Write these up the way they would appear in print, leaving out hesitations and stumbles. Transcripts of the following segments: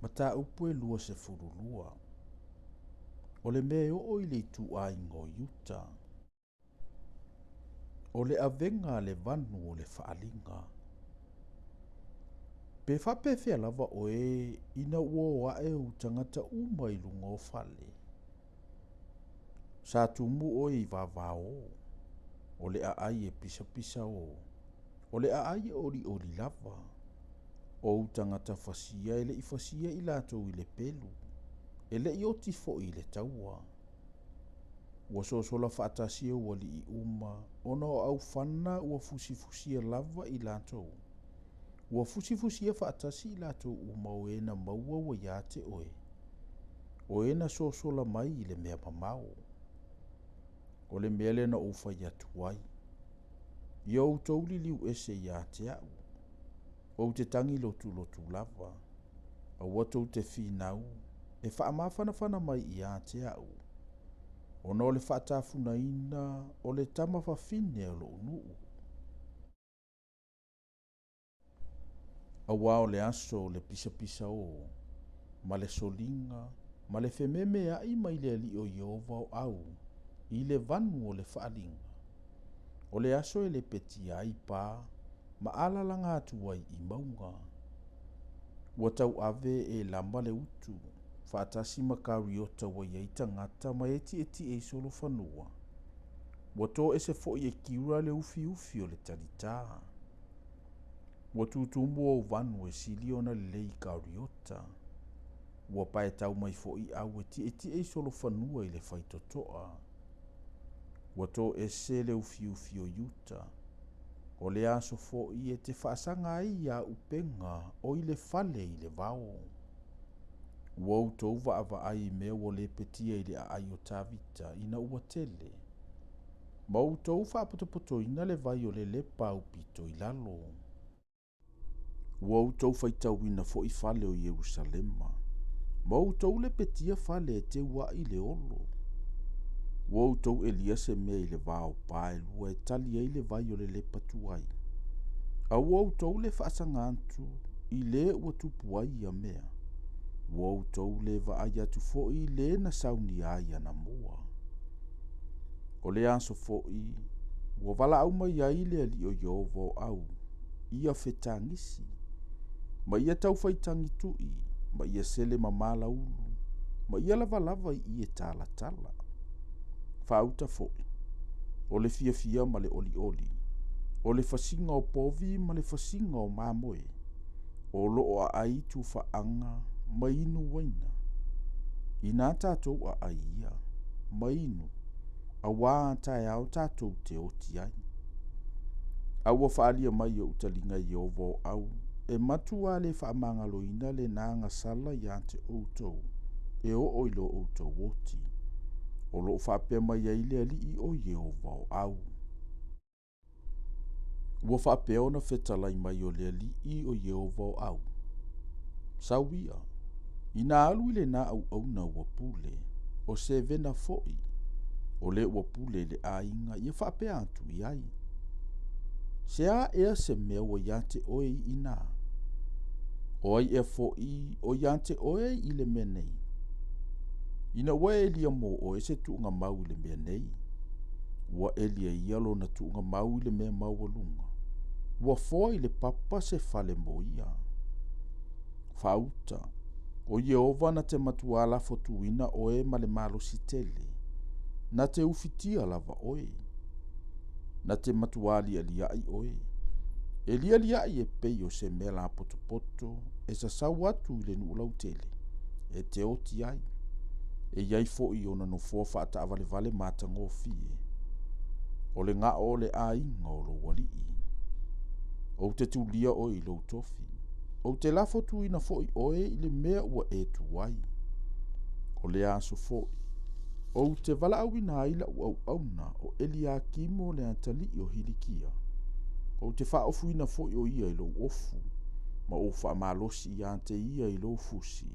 Mata upu e lua se furulua. O le mea o i le tu ai ngo yuta. O le avenga le vanu o le faalinga. Pe whape fea lava o e ina ua wa e u tangata uma i lunga o fale. Sa tumu o i vavao. O le aai e pisa pisa o. O le aai e ori lava. O u tangata fasia ele i fasia i lato i le pelu. Ele i oti fo i le taua. Ua sosola whaatasia ua li i uma. Ona o au whana ua fusifusia lava i lato. Ua fusifusia whaatasi i lato uma o ena maua wa iate oe. O ena sosola mai i le mea mamao. O le mele na ufa i atuai. Ia u tauli liu ese iate au. O te tangi lotu lava. A watou te whinau. E whaamawhanawhana mai i ate au. O no le whaatafuna ina o le tama whawhine o lo unuu. A wao le aso le pisa o. Ma le solinga. Ma le whememe a i mai le ali o Iova o au. I le vanu o le whaalinga. O le aso e le peti ai pā. Ma alalanga atuai i maunga. Ua tau ave e lamba le utu. Whaatasi makariota wa iei tangata ma eti e solo whanua. Ua tō e se fo i e kiura le ufi o le tarita. Ua tutumu o vanu e sili ona le lei kariota. Ua pae tau mai fo i au eti e solo whanua i le whaitotoa. Ua tō e se le ufi o yuta. O le aso fo i e te whaasanga ai a upenga o i le fale i le vao. Ua utou wa ai mea o le petia i le ai o tavita ina ua tele. Ma utou whaapotopoto ina le vai o le lepa upito i lalo. Ua utou Faitauina fo i fale o Yerusalema. Ma utou le petia fale e te ua i le olo. Ua utou Elia se mea i le vao pae lua e tali ai le vai o le lepa tuai. A ua utou le whaasangantu i le ua tupu ai a mea. Ua utou le va ai atu fo i le na sauni ai ana mua. O le aso fo i, ua wala au mai ai le ali o Iova o au, ia whetangisi. Ma ia tau whaitangi tui, ma ia sele mamala ulu, ma ia lava i e tala. Whauta fo i, o le fia ma le oli. O le fasinga o povi ma le fasinga o mamoe. O loo a ai tu whaanga, ma inu waina. Ina tātou a ai ia, ma inu. A wā tae au tātou te oti ai. A ua whaalia mai o utalinga i ovo au. E matua le whaamangalo ina le nanga sala i ante outou. E o oilo outou oti. O loo whaapea mai ai le ali i o Iova o au. Ua whaapea ona whetalai mai o le ali i o Iova o au. Sauia. Ina alu ile na au na ua pule. O se vena foi. O le ua pule le ainga ia whaapea atu i ai. Se a ea se mea ua iate oe i ina. O ai ea foi o iate oe i le mea nei. Ina ua elia mo o ese tuunga mau i le mea nei. Ua elia ialo na tuunga mau i le mea mau alunga. Ua foi le papa se fale mo ia. Fauta. O Iova na te matua la fotuina oe ma le malo sitele. Na te ufitia lava oe. Na te matuali aliai oe. E liai e pei o se mea la poto. E sa sau atu i le nuulau tele. E te oti ai. E iai fo i ona no fua whaata vale matango fie. O le ngā o le ainga o lo walii. O te tulia oe i lo tofi. O te lafo tuina fo i oe i le mea ua e tuai. O le aso fo i. O te vala awina aila u auna o Elia Kimo le antali o Hilikia. O te whaofuina fo i o ia i lo ofu. Ma o wha malosi i ante ia i lo fusi.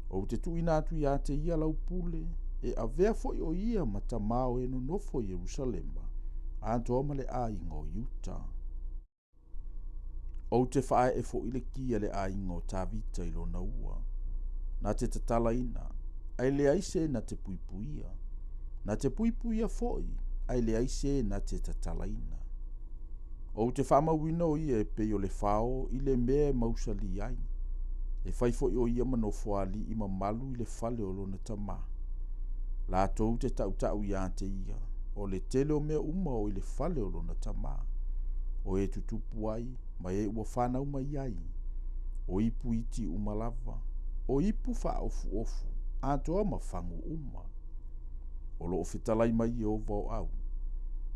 O te tuina atu i ante ia lau pule. E a vea fo i o ia ma ta mao e no nofo Jerusalema. Anto ama le ainga o Utah. O te whae e fo i le kia le ainga o Tavita i lo naua. na te tatalaina, ai le aise na te puipuia. Na te puipuia foi, ai le aise na te tatalaina. O te whamawina o ia e pei o le whao i le mea mausali ai. E whai foi o ia manofoali i mamalu i le whale o lona tamā. La tou te tau ia te ia, o le tele o mea uma o i le whale o lona tamā. O e tutupu ai, mai e ua whanau mai ai. O ipu iti umalava, o ipu wha ofu ofu, atoa mawhangu uma. O lo fitalai mai i o vau au.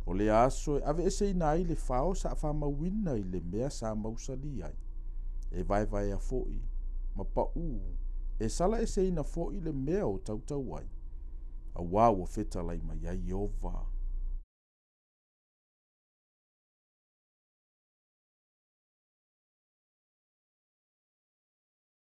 O le aso e ave ese ina ai le whao sa whamawina i le mea sa mausali ai. E vai a foi, ma pa e sala ese ina foi le mea o tau ai. A wau o fitalai mai ai i ova.